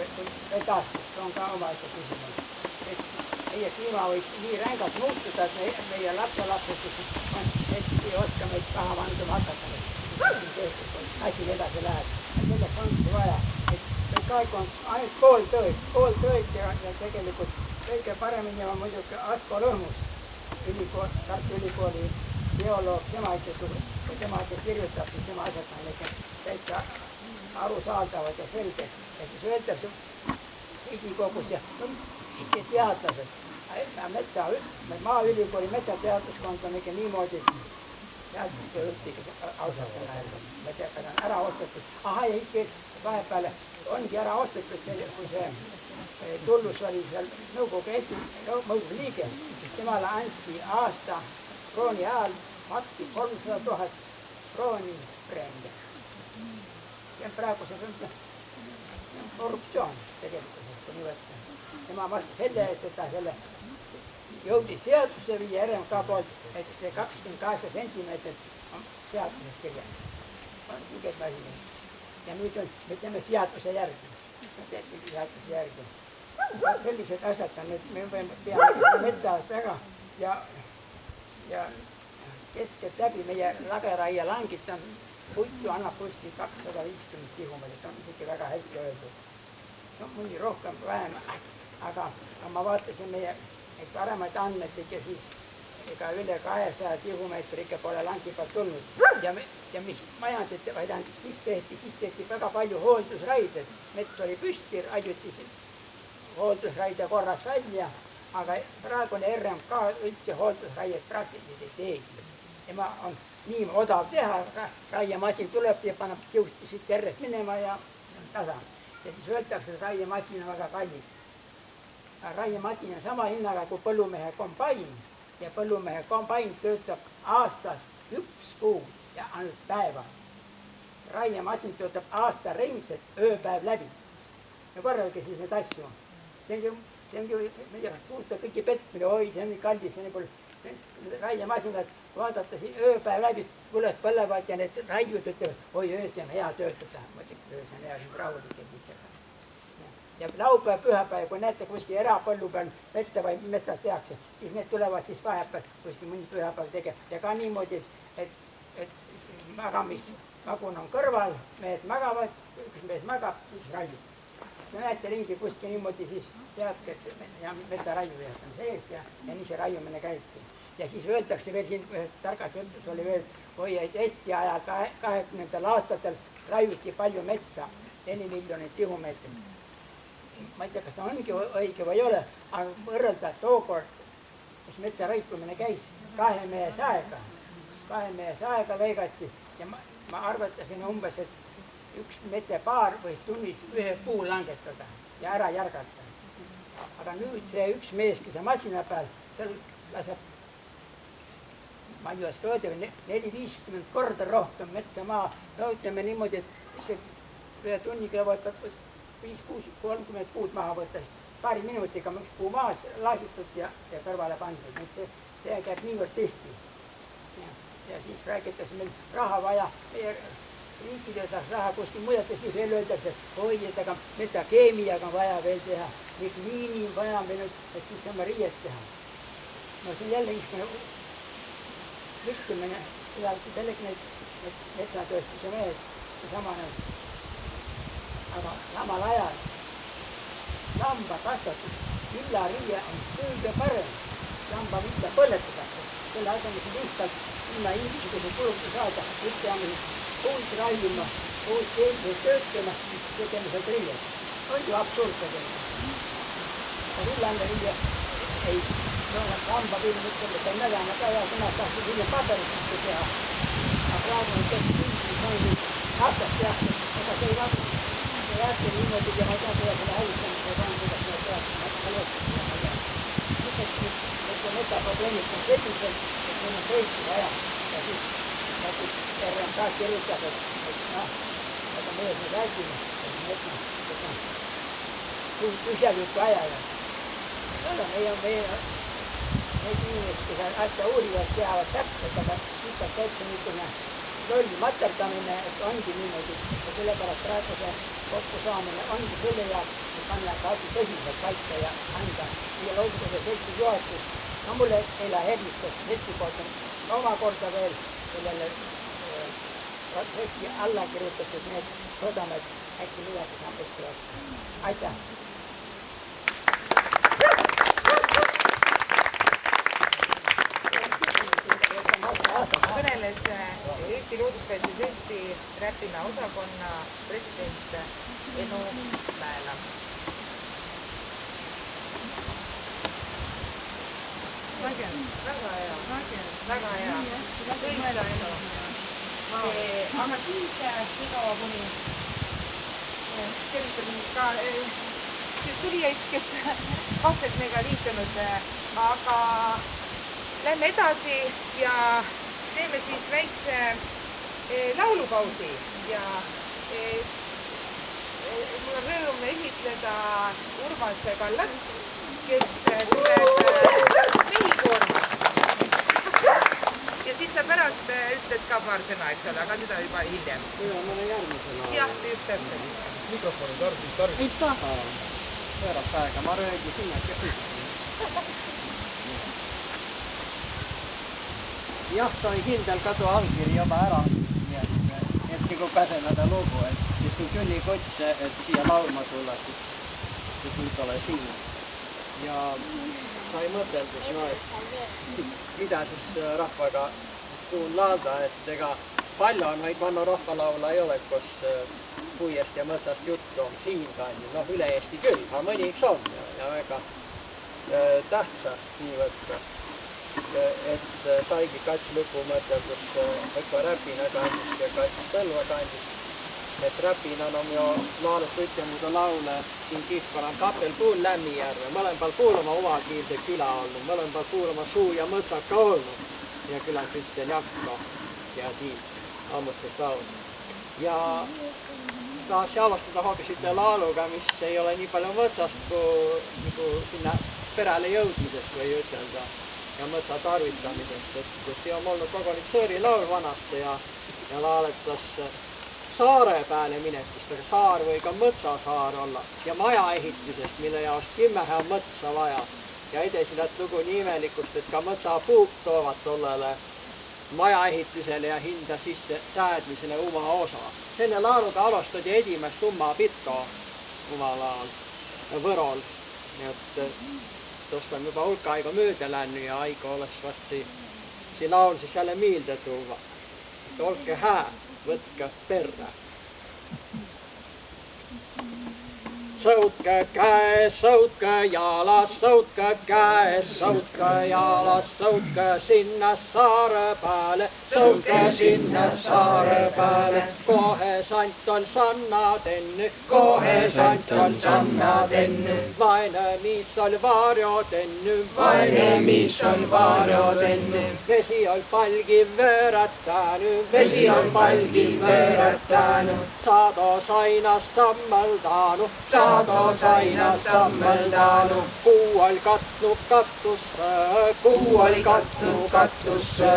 veel taastus, see on ka omaette küsimus. Et meie kliima võib nii rängalt muutuda, et meie lapselapsed ei oska meid taha vanduma hakata. Asi edasi läheb. Selleks ongi vaja, et kõik on ainult kooltööd ja tegelikult kõige paremini on muidugi Asko Lõhmus, Tartu Ülikooli bioloog, tema kirjutab, siis tema asjad on täitsa arusaadavad ja selged. Ja siis öeldakse Riigikogus ja teadlased, Maaülikooli metsateaduskond on ikka niimoodi, teadlaste üldigi ausalt on ära ostetud. Aha, ja ikka vahepeal ongi ära ostetud, kui see Tullus oli seal nõukogu liige, siis temale anti aasta krooni ajal maksti 300 000 krooni preemia. Ja praegu see on korruptsioon tegelikult, kui nii võtta. Tema maksti selle eest, et ta selle jõudis seaduse viia RMK poolt, et see 28 sentimeetrit on seaduses kirjas. On õiget asi. Ja nüüd me teeme seaduse järgi. Sellised asjad on nüüd, me peame metsaast väga ja keskelt läbi meie lageraia langid on puitu annab kuskil 250 tihumeetrit, on isegi väga hästi öeldud. No mõni rohkem, vähem, aga ma vaatasin meie paremaid andmeid ja siis ega üle 200 tihumeetri ikka pole langi pealt tulnud. Ja mis majandati, mis tehti, siis tehti väga palju hooldusraided. Mets oli püsti, raiuti hooldusraide korras välja, aga praegune RMK üldse hooldusraiet praktiliselt ei teegi. Tema on nii odav teha, raiemasin tuleb ja paneb kiusti siit järjest minema ja tasa. Ja siis öeldakse, et raiemasin on väga kallis. Raiemasin on sama hinnaga kui põllumehe kombain ja põllumehe kombain töötab aastas 1 kuu ja ainult päeva. Raiemasin töötab aasta ringselt ööpäev läbi. Ja korralge siis neid asju. See on ju puuta kõiki petmine, oi, see on nii kallis, see on nii raiemasinad, vaadata siin ööpäev läbi, kuled põlevad ja need raiud ütlevad, oi, öös on hea töötada. Mõtleks, öös on hea, siin rahulik ja kõik. Ja laupäev, pühapäev, kui näete kuskil erapõllu peal mette või metsas tehakse, siis need tulevad siis vahepeal kuskil mõni pühapäev tegema. Ja ka niimoodi, et magamisvagun on kõrval, mehed magavad, üks mees magab, siis raiub. Kui näete ringi kuskil niimoodi, siis teadke, et metsaraiujad on sees ja nii see raiumine käibki. Ja siis öeldakse veel siin ühes targas jutus oli veel, oi, et Eesti ajal 20. aastatel raiuti palju metsa, 4 miljonit tihumeetrit. Ma ei tea, kas see ongi õige või ei ole, aga võrrelda tookord, kus metsa raikumine käis 2 mehe saega lõigati ja ma arvatasin umbes, et üks metepaar võis tunnis 1 puu langetada ja ära järgata. Aga nüüd see üks mees, kes on masina peal, seal laseb, ma ei oska öelda, 4-50 korda rohkem metsa maa. No ütleme niimoodi, et ühe tunniga võtab 5-30 puud maha võtta, paari minutiga üks puu maas laasitud ja kõrvale pandud. See käib niivõrd tihti. Ja siis räägitakse meil raha vaja, meie riigile saaks raha kuskil mujalt ja siis veel öeldakse, et oi, et aga metsakeemiaga on vaja veel teha, liini on vaja meil nüüd, et siis saame riiet teha. No see on jälle niisugune rikkumine, sellegi need metsatööstuse mehed, seesama need. Aga samal ajal lambakasvatus, villariie on kõige parem, lambavilla põletatakse, selle asemel lihtsalt ilma igasuguse kulutusi saada, mitte peame puud raiuma, puud töötama, siis tegeme sealt riiet. On ju absurd tegelikult. Aga villane riie ei, lambavill ütleb, et ei nägema ka ja sõnast tahtis hiljem paberist teha. Aga praegu on tehtud niimoodi aastast tehakse, ega see ei vastu. See jätte niimoodi ja ma ei tea, kuidas selle hävitamise on, kuidas seda tehakse, ma ei loodnud seda, ma ei tea. Mõtlen, et metsaprobleemid on sellised, et meil on tõesti vaja ja siis nagu RMK kirjutab, et aga meie siin räägime, et tühja juttu ajajad. Need inimesed, kes asja uurivad, teavad täpselt, aga lihtsalt täitsa niisugune loll materdamine, et ongi niimoodi. Ja sellepärast praegu see kokkusaamine ongi selle jaoks, panna ka asi tõsiselt paika ja anda siia looduse seltsi juhatus. No mulle eile helistas seltsi poolt omakorda veel sellele seltsi alla kirjutatud, nii et loodame, et äkki midagi saab tuleb. Aitäh! Kõneles Eesti Looduskaitse Seltsi Räpina osakonna president Enu Mäela. Väga hea. Väga hea. Tõista Enu. Aga siis igaua kuni tervitan ka tulijaid, kes kahtselt meiega liitunud, aga lähme edasi ja teeme siis väikse laulupausi ja mul on rõõm esitleda Urmas Kallat, kes tuleb mehikoormast. Ja siis sa pärast ütled ka paar sõna, eks ole, aga seda juba hiljem. Kyllä, ma olen järgmisena. Jah, just täpselt. Mikrofoni tarvis. Ei taha. Pöörab päega, ma röögi sinna püsti. Jah, sai kindel kadu allkiri juba ära. Hetki kui pääsenada lugu, et siis kui külli kutse, et siia laulma tulla, siis nüüd ole siin. Ja sai mõteldus, no, et mida siis rahvaga tuun laulda, et ega palju on vaid vannu rahvalaula ei ole, kus puiest ja mõtsast juttu on siinkandil, noh üle Eesti küll, aga mõniks on ja väga tähtsa nii võtta. Et saigi kats lugu mõteldus Õkva Räpina kandist ja kats Tõlva kandist. Et Räpinan on jo laalut ütlemuda laule siin Kihvaran Kapelpuun Lämmijärve. Mä olen pal kuulama omakiilse kylä ollut. Mä olen pal kuulama suu ja mõtsaka ollut. Ja kylän sitten jakko ja tiin ammutsest laulust. Ja taas avastada hoopis ütle lauluga, mis ei ole nii palju mõtsast kui sinna perale jõudmisest või ütelda. Ja mõtsa tarvitamisest, et see on olnud kogu nüüd Sõõri laul vanasti ja laaletas saare peale minekist, aga saar või ka mõtsasaar olla ja maja ehitisest, mille jaoks 10 mõtsa vaja. Ja edesidat lugu nii imelikust, et ka mõtsapuuk toovad tollele maja ehitisele ja hinda sisse säädmisele oma osa. Selle lauluga alustati edimest Umma Pitko omal ajal Võrol. Tuosta on juba hulka aika mööda läännyt ja aika oleks vasti siin laul siis jälle miilde tuua. Et olke hää, võtke perre. Sõutke käes, sõutke jalas, sõutke käes, sõutke jalas, sõutke sinna saare peale, sõutke sinna saare peale. Kohe sant on sanna tenny, kohe sant on sanna tenny. Vaine mis ol varjo tenny, vaine mis ol varjo tenny. Vesi ol palgi veerättäny, vesi ol palgi veerättäny. Saado sainas sammaldanu, saado sainas sammeldanu. Kuu oli katnu kattusse, kuu oli katnu kattusse.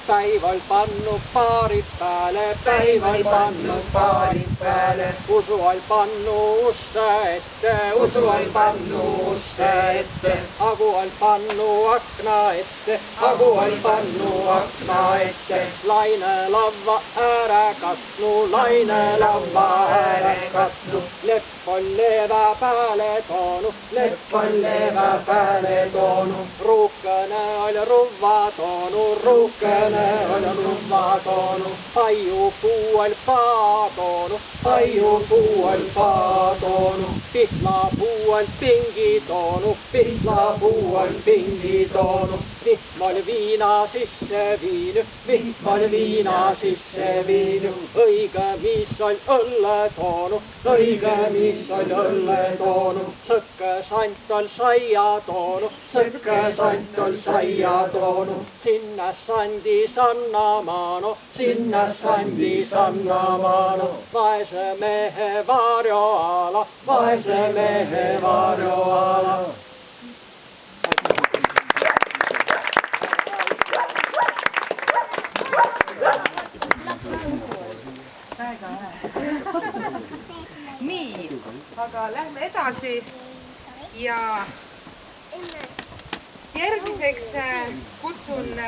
Päiv oli pannu paari pääle, päiv oli pannu paari pääle. Usu oli pannu usse ette, usu oli pannu usse ette. Agu oli pannu akna ette, agu oli pannu akna ette. Laine lavva ääre katnu, laine lavva ääre katnu. Lepp on leevä päälle toonu, lepp on leevä päälle toonu. Ruukkene oli ruvva toonu, ruukkene oli ruvva toonu. Paiupuu oli paa toonu, paiupuu oli paa toonu. Pihlapuu oli pingi toonu, pihlapuu oli pingi toonu. Vihma oli viina sisse viiny, vihma oli viina sisse viiny. Õige mis oli õlle toonu, õige mis oli õlle toonu. Sõkke sant oli saia toonu, sõkke sant oli saia toonu. Sinna sandi sannamaano, sinna sandi sannamaano. Vaese mehe varjoala, vaese mehe varjoala. Väga hää. Nii, aga lähme edasi ja järgmiseks kutsun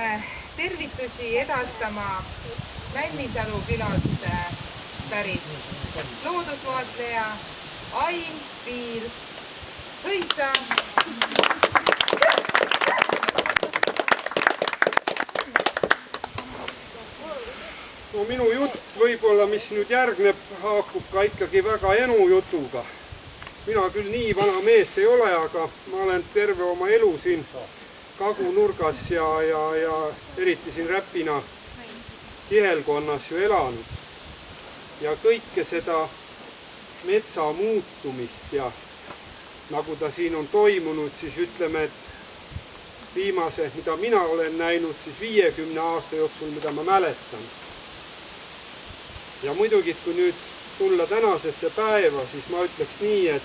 tervitusi edastama Männisalu külalt pärit loodusvaatleja Ain Piil Hõisa. No minu jutt võib-olla, mis nüüd järgneb, haakub ka ikkagi väga Enu jutuga. Mina küll nii vana mees ei ole, aga ma olen terve oma elu siin Kagu-nurgas ja eriti siin Räpina kihelkonnas ju elanud. Ja kõike seda metsa muutumist ja nagu ta siin on toimunud, siis ütleme, et viimase, mida mina olen näinud, siis 50 aasta jooksul, mida ma mäletan. Ja muidugi, kui nüüd tulla tänasesse päeva, siis ma ütleks nii, et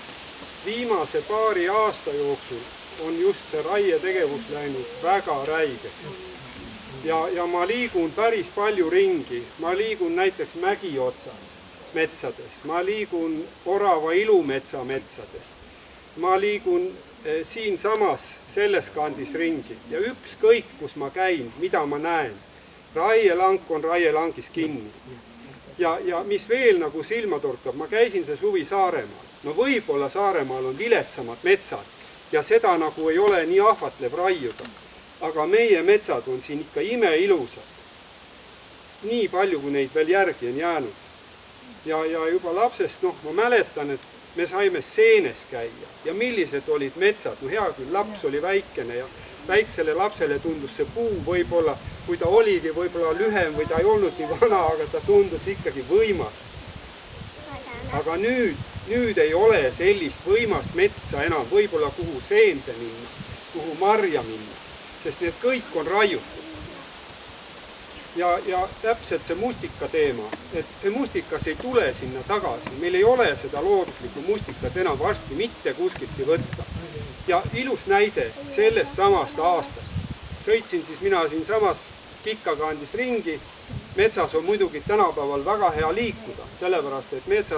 viimase paari aasta jooksul on just see raietegevus läinud väga räigeks. Ja ma liigun päris palju ringi. Ma liigun näiteks Mägiotsas metsades. Ma liigun Orava Ilumetsa metsades. Ma liigun siinsamas selles kandis ringi. Ja ükskõik, kus ma käin, mida ma näen, raielank on raielangis kinni. Ja mis veel nagu silma torkab, ma käisin see suvi Saaremaal. No võib-olla Saaremaal on viletsamad metsad ja seda nagu ei ole nii ahvatlev raiuda. Aga meie metsad on siin ikka imeilusad. Nii palju, kui neid veel järgi on jäänud. Ja juba lapsest, ma mäletan, et me saime seenes käia ja millised olid metsad. No hea küll, laps oli väikene ja väiksele lapsele tundus see puu võib-olla, kui ta oligi võib-olla lühem või ta ei olnud nii vana, aga ta tundus ikkagi võimas. Aga nüüd ei ole sellist võimast metsa enam, võib-olla kuhu seente minna, kuhu marja minna, sest need kõik on raiutud. Ja täpselt see mustika teema, et see mustikas ei tule sinna tagasi, meil ei ole seda looduslikku mustikat enam varsti mitte kuskiltki võtta. Ja ilus näide sellest samast aastast. Sõitsin siis mina siin samas Kikkakandis ringi. Metsas on muidugi tänapäeval väga hea liikuda, sellepärast et metsas